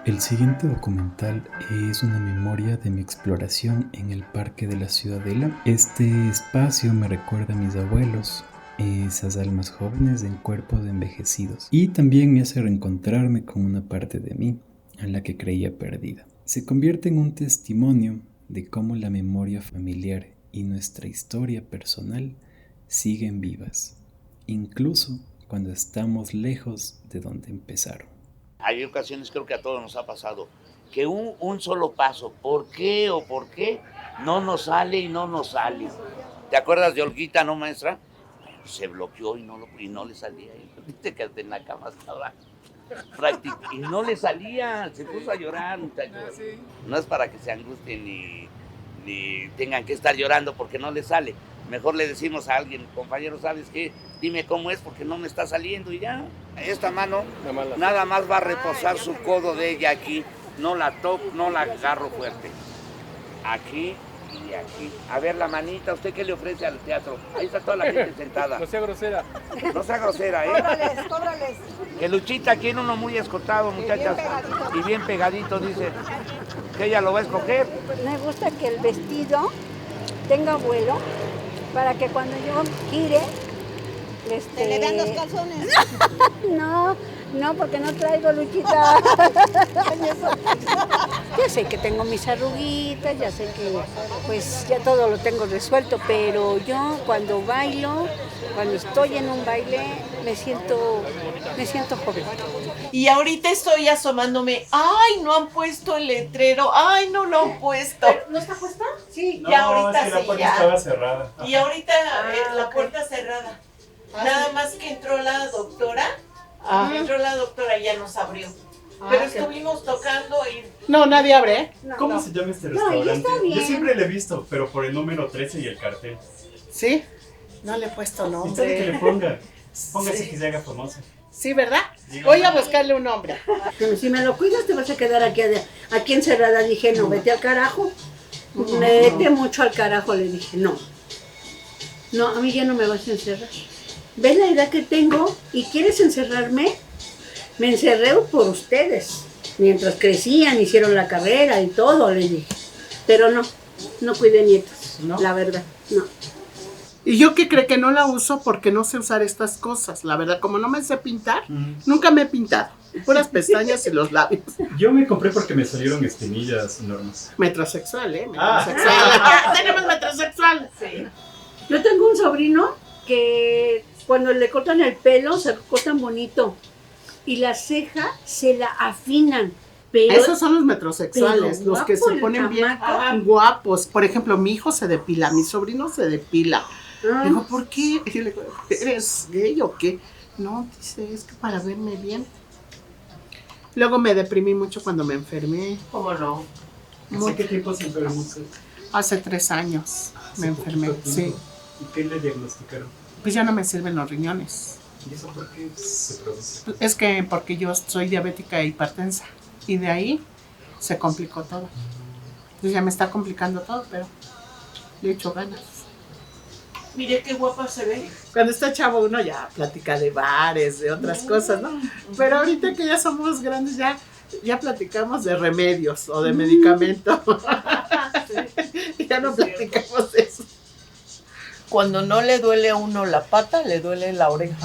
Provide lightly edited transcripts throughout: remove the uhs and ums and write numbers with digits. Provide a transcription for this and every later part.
El siguiente documental es una memoria de mi exploración en el Parque de la Ciudadela. Este espacio me recuerda a mis abuelos, esas almas jóvenes en cuerpos envejecidos, y también me hace reencontrarme con una parte de mí a la que creía perdida. Se convierte en un testimonio de cómo la memoria familiar y nuestra historia personal siguen vivas, incluso cuando estamos lejos de donde empezaron. Hay ocasiones, creo que a todos nos ha pasado, que un solo paso, ¿por qué o por qué? No nos sale y no nos sale. ¿Te acuerdas de Olguita, no, maestra? Bueno, se bloqueó y no le salía. Viste que hasta en la cama estaba y no le salía, se puso a llorar, muchachos. No es para que se angustien ni tengan que estar llorando porque no le sale. Mejor le decimos a alguien, compañero, ¿sabes qué? Dime cómo es porque no me está saliendo y ya. Esta mano nada más va a reposar su codo de ella aquí. No la toco, no la agarro fuerte. Aquí y aquí. A ver, la manita, ¿usted qué le ofrece al teatro? Ahí está toda la gente sentada. No sea grosera. No sea grosera, ¿eh? Cóbrales. Que Luchita quiere uno muy escotado, muchachas. Y bien pegadito, dice. Que ella lo va a escoger. Me gusta que el vestido tenga vuelo para que cuando yo gire, ¿Te le dan los calzones? No, porque no traigo, Luchita. Ya sé que tengo mis arruguitas, ya sé que pues ya todo lo tengo resuelto, pero yo cuando bailo, cuando estoy en un baile, me siento joven. Y ahorita estoy asomándome, ¡ay, no han puesto el letrero! ¡Ay, no lo han puesto! ¿No está puesta? Sí, No, ya ahorita es que la sí, puerta ya. estaba cerrada. Y ahorita la puerta cerrada. Nada más que entró la doctora. Entró la doctora y ya nos abrió. Pero estuvimos tocando y... No, nadie abre, ¿eh? ¿Cómo se llama este No, y restaurante? está bien. Yo siempre lo he visto, pero por el número 13 y el cartel. ¿Sí? No le he puesto ¿Y sabe que le nombre. ponga? Póngase Sí. que se haga famosa. Sí, ¿verdad? Dígame. Voy a buscarle un nombre. Si me lo cuidas te vas a quedar aquí encerrada. Dije, no, vete al carajo. Vete mucho al carajo, le dije, no. No, a mí ya no me vas a encerrar. ¿Ves la edad que tengo y quieres encerrarme? Me encerré por ustedes. Mientras crecían, hicieron la carrera y todo, les dije. Pero no cuidé nietos, ¿No? la verdad, no. Y yo que creo que no la uso porque no sé usar estas cosas. La verdad, como no me sé pintar, nunca me he pintado. Puras pestañas y los labios. Yo me compré porque me salieron espinillas enormes. Metrosexual, ¿eh? Ah. Metrosexual. Tenemos metrosexual. Sí. Yo tengo un sobrino que cuando le cortan el pelo, se lo cortan bonito. Y la ceja se la afinan. Pero Esos son los metrosexuales, pero los que guapo se el ponen bien chamaco. guapos. Por ejemplo, mi hijo se depila, mi sobrino se depila. Ah, Digo, ¿por qué? Y yo le digo, ¿eres gay o qué? No, dice, es que para verme bien. Luego me deprimí mucho cuando me enfermé. ¿Cómo no? ¿Hace qué tiempo se enfermó usted? Hace 3 años me enfermé, sí. ¿Y qué le diagnosticaron? Pues ya no me sirven los riñones. ¿Y eso por qué se produce? Es que porque yo soy diabética e hipertensa. Y de ahí se complicó todo. Entonces ya me está complicando todo, pero le echo ganas. Mire qué guapa se ve. Cuando está chavo uno ya platica de bares, de otras cosas, ¿no? Pero ahorita que ya somos grandes ya platicamos de remedios o de medicamentos. Ya no platicamos de eso. Cuando no le duele a uno la pata, le duele la oreja.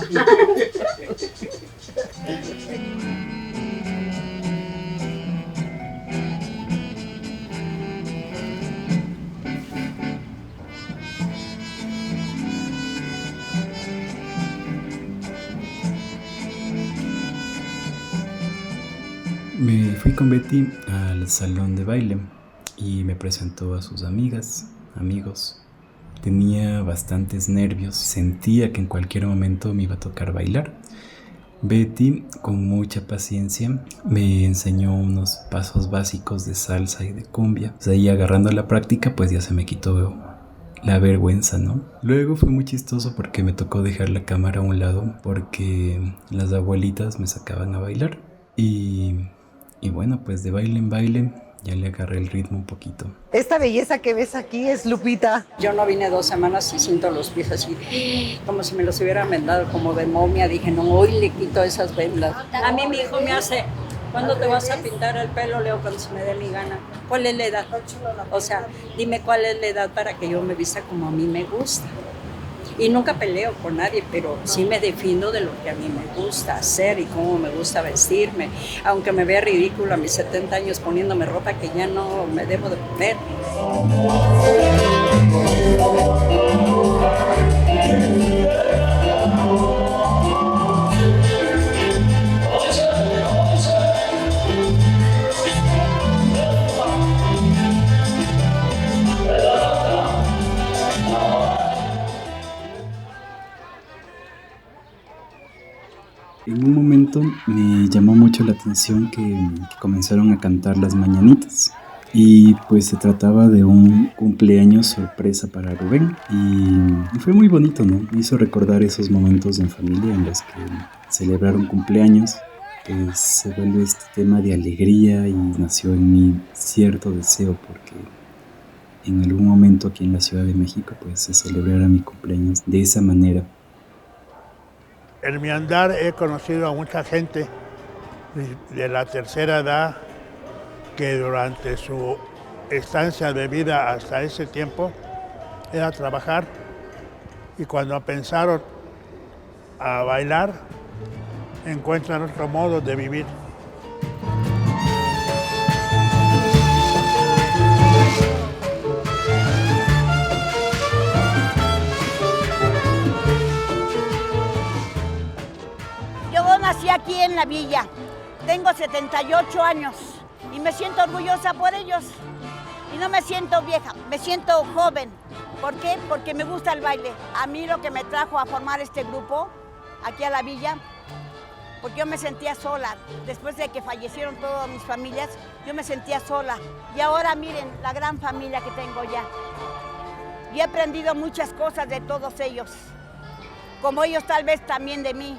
Me fui con Betty al salón de baile y me presentó a sus amigas, amigos. Tenía bastantes nervios, sentía que en cualquier momento me iba a tocar bailar. Betty, con mucha paciencia, me enseñó unos pasos básicos de salsa y de cumbia. O sea, ahí agarrando la práctica, pues ya se me quitó la vergüenza, ¿no? Luego fue muy chistoso porque me tocó dejar la cámara a un lado porque las abuelitas me sacaban a bailar. Y bueno, pues de baile en baile ya le agarré el ritmo un poquito. Esta belleza que ves aquí es Lupita. yo no vine 2 semanas y siento los pies así, como si me los hubieran vendado como de momia. Dije, no, hoy le quito esas vendas. A mí mi hijo me hace, ¿Cuándo te vas a pintar el pelo, Leo? Cuando se me dé mi gana. ¿Cuál es la edad? O sea, dime cuál es la edad para que yo me vista como a mí me gusta. Y nunca peleo con nadie, pero sí me defiendo de lo que a mí me gusta hacer y cómo me gusta vestirme. Aunque me vea ridículo a mis 70 años poniéndome ropa que ya no me debo de poner. En un momento me llamó mucho la atención que comenzaron a cantar las mañanitas y pues se trataba de un cumpleaños sorpresa para Rubén y fue muy bonito, ¿no? Me hizo recordar esos momentos en familia en los que celebrar un cumpleaños pues se vuelve este tema de alegría y nació en mí cierto deseo porque en algún momento aquí en la Ciudad de México pues se celebrara mi cumpleaños de esa manera. En mi andar he conocido a mucha gente de la tercera edad que durante su estancia de vida hasta ese tiempo era trabajar y cuando pensaron a bailar encuentran otro modo de vivir. Nací aquí en la villa, tengo 78 años y me siento orgullosa por ellos y no me siento vieja, me siento joven. ¿Por qué? Porque me gusta el baile. A mí lo que me trajo a formar este grupo aquí a la villa, porque yo me sentía sola, después de que fallecieron todas mis familias, yo me sentía sola y ahora miren la gran familia que tengo ya. Y he aprendido muchas cosas de todos ellos, como ellos tal vez también de mí.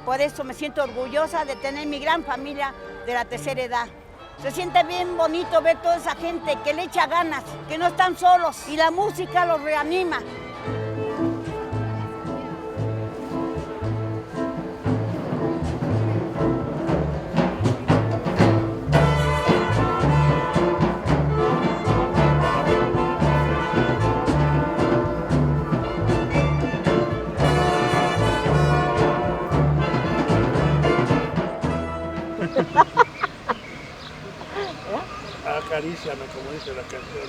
Por eso me siento orgullosa de tener mi gran familia de la tercera edad. Se siente bien bonito ver toda esa gente que le echa ganas, que no están solos y la música los reanima. Acaríciame, como dice la canción.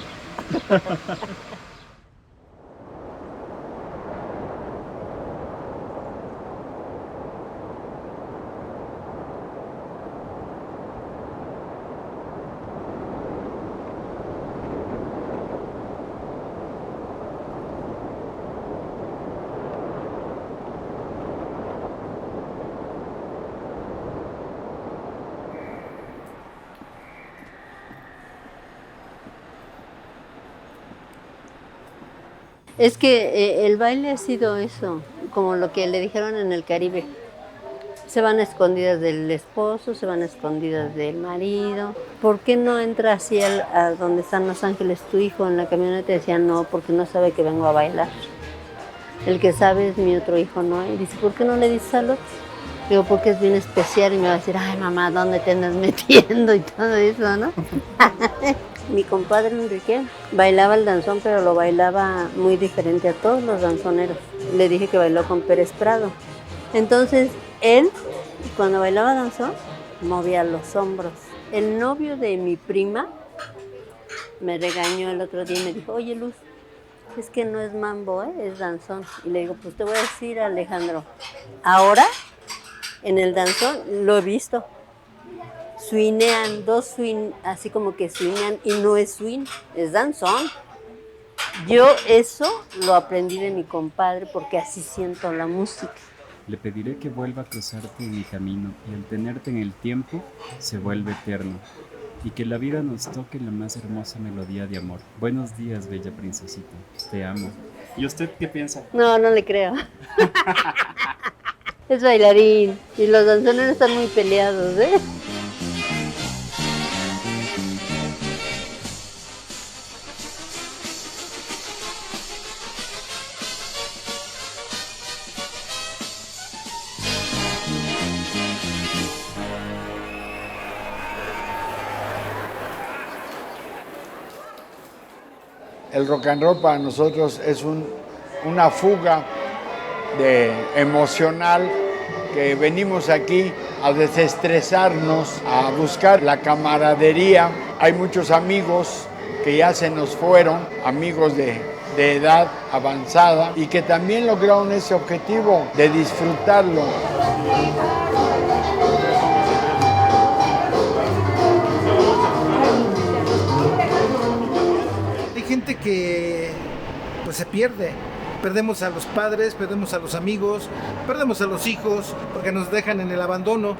Es que el baile ha sido eso, como lo que le dijeron en el Caribe. Se van a escondidas del esposo, se van a escondidas del marido. ¿Por qué no entra así a donde están Los Ángeles tu hijo en la camioneta? Decía no, porque no sabe que vengo a bailar. El que sabe es mi otro hijo, ¿no? Y dice, ¿por qué no le dices salud? Digo, porque es bien especial y me va a decir, ay mamá, ¿dónde te andas metiendo? Y todo eso, ¿no? Mi compadre Enrique bailaba el danzón, pero lo bailaba muy diferente a todos los danzoneros. Le dije que bailó con Pérez Prado. Entonces, él, cuando bailaba danzón, movía los hombros. El novio de mi prima me regañó el otro día y me dijo, oye Luz, es que no es mambo, es danzón. Y le digo, pues te voy a decir, Alejandro, ahora en el danzón lo he visto. Swinean, dos swing, así como que swinean y no es swing, es danzón. Yo eso lo aprendí de mi compadre porque así siento la música. Le pediré que vuelva a cruzarte en mi camino y al tenerte en el tiempo se vuelve eterno y que la vida nos toque la más hermosa melodía de amor. Buenos días, bella princesita, te amo. ¿Y usted qué piensa? No, no le creo. Es bailarín y los danzoneros están muy peleados, ¿eh? El rock and roll para nosotros es una fuga emocional, que venimos aquí a desestresarnos, a buscar la camaradería. Hay muchos amigos que ya se nos fueron, amigos de edad avanzada, y que también lograron ese objetivo de disfrutarlo. Hay gente que pues se pierde. Perdemos a los padres, perdemos a los amigos, perdemos a los hijos porque nos dejan en el abandono.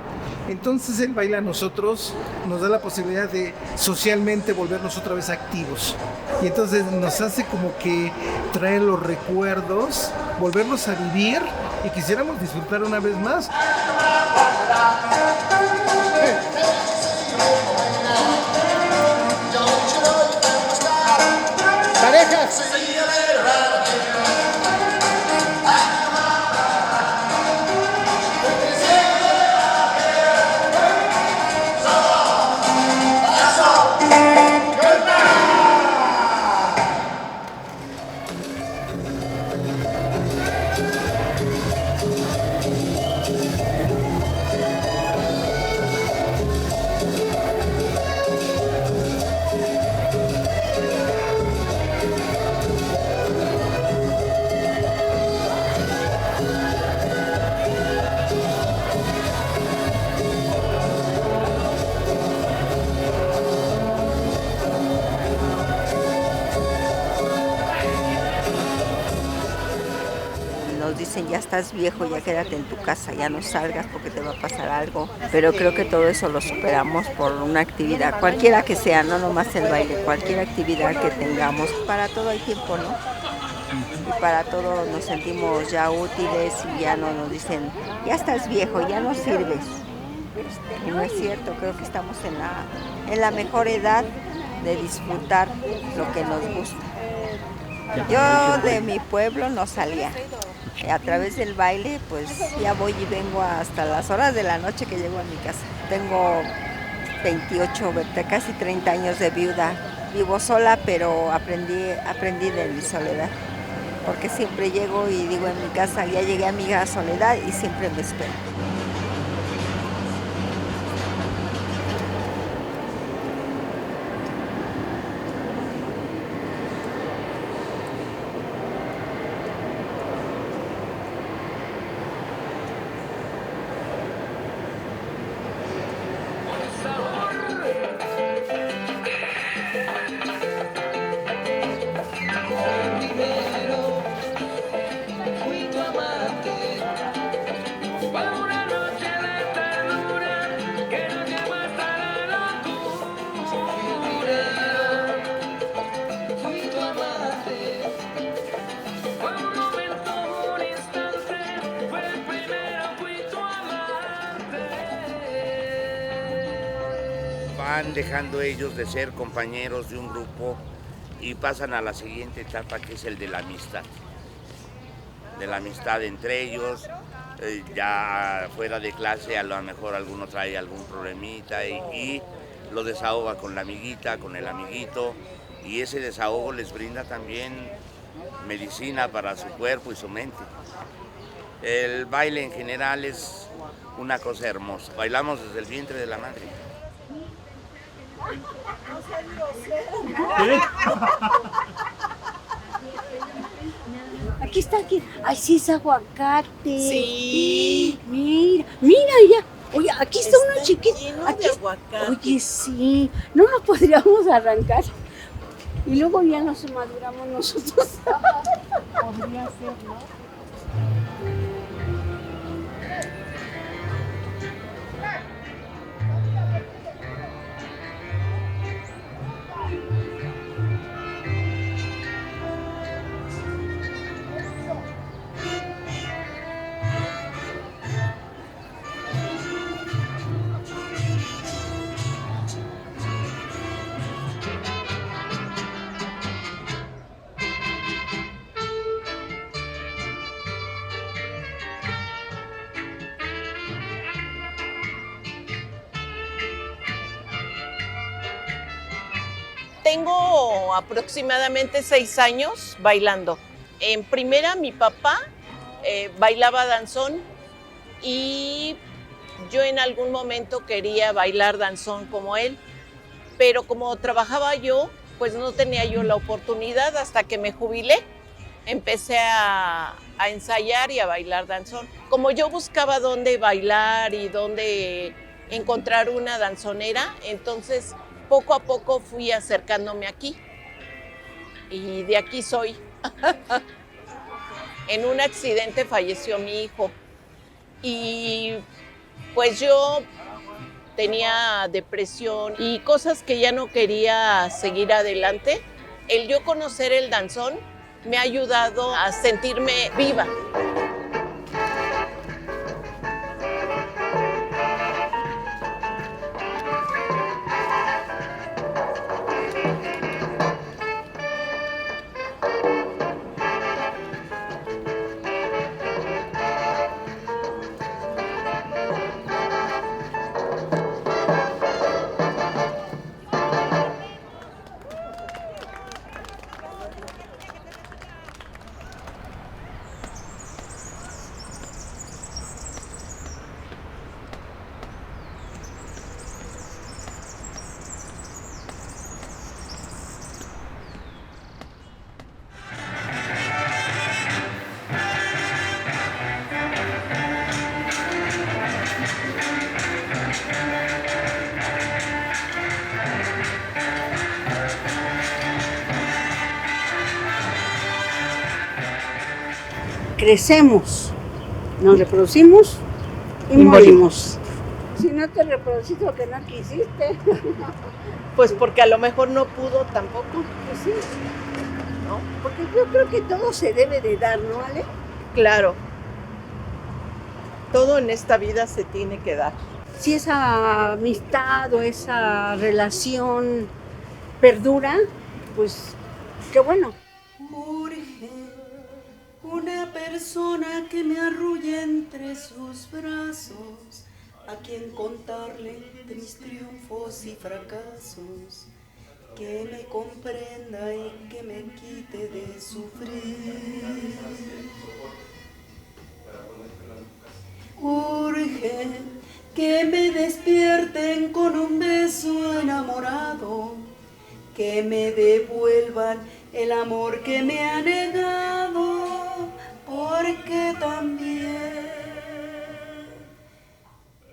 Entonces el baile a nosotros nos da la posibilidad de socialmente volvernos otra vez activos. Y entonces nos hace como que traer los recuerdos, volverlos a vivir y quisiéramos disfrutar una vez más. ¡Parejas! Dicen, ya estás viejo, ya quédate en tu casa, ya no salgas porque te va a pasar algo. Pero creo que todo eso lo superamos por una actividad, cualquiera que sea, no nomás el baile, cualquier actividad que tengamos. Para todo hay tiempo, ¿no? Y para todo nos sentimos ya útiles y ya no nos dicen, ya estás viejo, ya no sirves. Y no es cierto, creo que estamos en la mejor edad de disfrutar lo que nos gusta. Yo de mi pueblo no salía. A través del baile, pues ya voy y vengo hasta las horas de la noche que llego a mi casa. Tengo 28, casi 30 años de viuda. Vivo sola, pero aprendí de mi soledad. Porque siempre llego y digo en mi casa, ya llegué a mi soledad y siempre me espero. Van dejando ellos de ser compañeros de un grupo y pasan a la siguiente etapa, que es el de la amistad. De la amistad entre ellos, ya fuera de clase a lo mejor alguno trae algún problemita y lo desahoga con la amiguita, con el amiguito, y ese desahogo les brinda también medicina para su cuerpo y su mente. El baile en general es una cosa hermosa. Bailamos desde el vientre de la madre. Aquí está, aquí. Ay, sí, es aguacate. Sí. Mira ya. Oye, aquí está uno chiquito. Aquí de aguacate. Oye, sí. No lo podríamos arrancar. Y luego ya nos maduramos nosotros. Podría ser, ¿no? tengo aproximadamente 6 años bailando. En primera, mi papá bailaba danzón y yo en algún momento quería bailar danzón como él, pero como trabajaba yo, pues no tenía yo la oportunidad hasta que me jubilé. Empecé a ensayar y a bailar danzón. Como yo buscaba dónde bailar y dónde encontrar una danzonera, entonces poco a poco fui acercándome aquí. Y de aquí soy. En un accidente falleció mi hijo. Y pues yo tenía depresión y cosas que ya no quería seguir adelante. El yo conocer el danzón me ha ayudado a sentirme viva. Crecemos, nos reproducimos y morimos. Si no te reproduciste lo que no quisiste. Pues porque a lo mejor no pudo tampoco. Pues sí, ¿no? Porque yo creo que todo se debe de dar, ¿no, Ale? Claro. Todo en esta vida se tiene que dar. Si esa amistad o esa relación perdura, pues qué bueno. Una persona que me arrulle entre sus brazos, a quien contarle de mis triunfos y fracasos, que me comprenda y que me quite de sufrir. Urge que me despierten con un beso enamorado, que me devuelvan el amor que me ha negado, porque también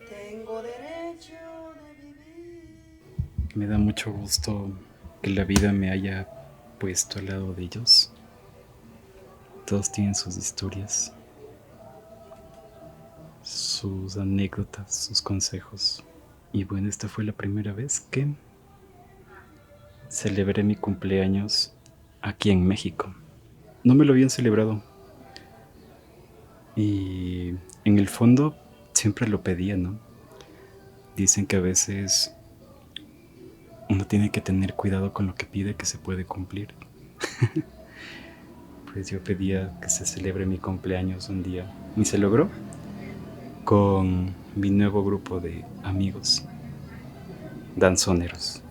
tengo derecho de vivir. Me da mucho gusto que la vida me haya puesto al lado de ellos. Todos tienen sus historias, sus anécdotas, sus consejos. Y bueno, esta fue la primera vez que celebré mi cumpleaños aquí en México. No me lo habían celebrado. Y en el fondo siempre lo pedía, ¿no? Dicen que a veces uno tiene que tener cuidado con lo que pide, que se puede cumplir. Pues yo pedía que se celebre mi cumpleaños un día. Y se logró con mi nuevo grupo de amigos danzoneros.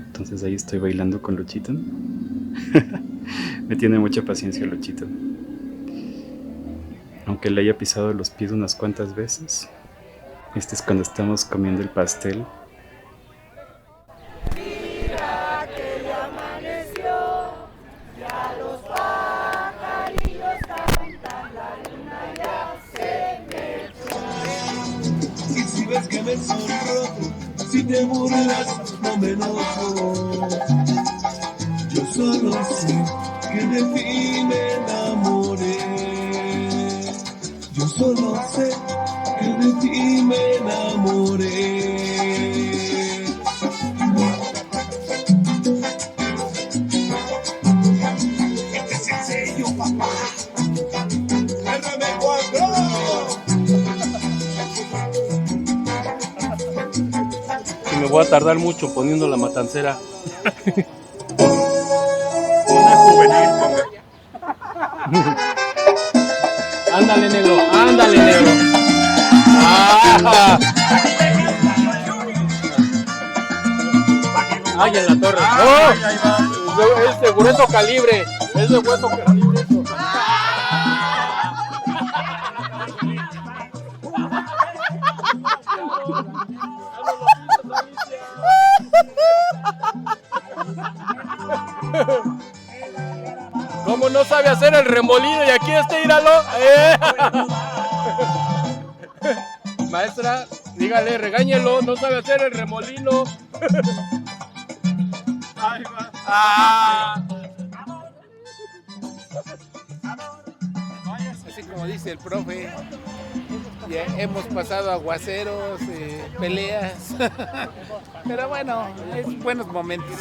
Entonces ahí estoy bailando con Luchito. Me tiene mucha paciencia Luchito. Aunque le haya pisado los pies unas cuantas veces. Este es cuando estamos comiendo el pastel. Mira que ya amaneció, ya los pajarillos cantan, la luna ya se metió. Y si ves que me sonrojo, si te burlas, no me enojo. Yo solo sé que de ti me enamoré. Yo solo sé que de ti me enamoré. Este es el sello, papá. RM4. Y me voy a tardar mucho poniendo la matancera. Ándale, negro, ándale, negro. ¡Ah! Ay, en la torre. ¡No! Es de grueso calibre. Es de grueso calibre. ¿Cómo no sabe hacer el remolino? Y aquí está, íralo. Maestra, dígale, regáñelo, no sabe hacer el remolino. Ahí va. Así como dice el profe, ya hemos pasado aguaceros, peleas, pero bueno, son buenos momentos.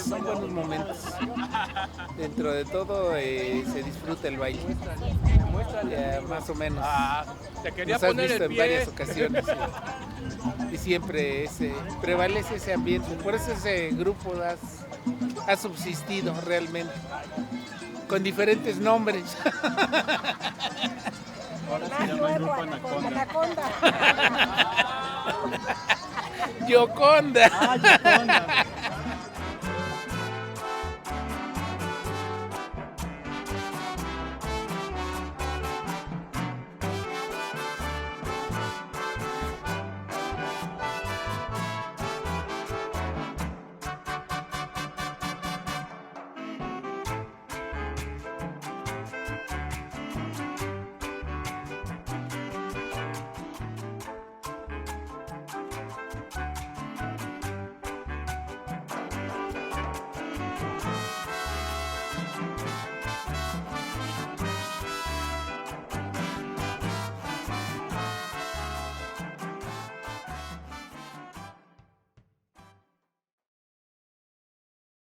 Dentro de todo se disfruta el baile, ya más o menos. Te quería Nos has poner visto el en pie. varias ocasiones y siempre prevalece ese ambiente, por eso ese grupo ha subsistido realmente, con diferentes nombres. Ahora se llama el grupo Anaconda. Yoconda. Yoconda.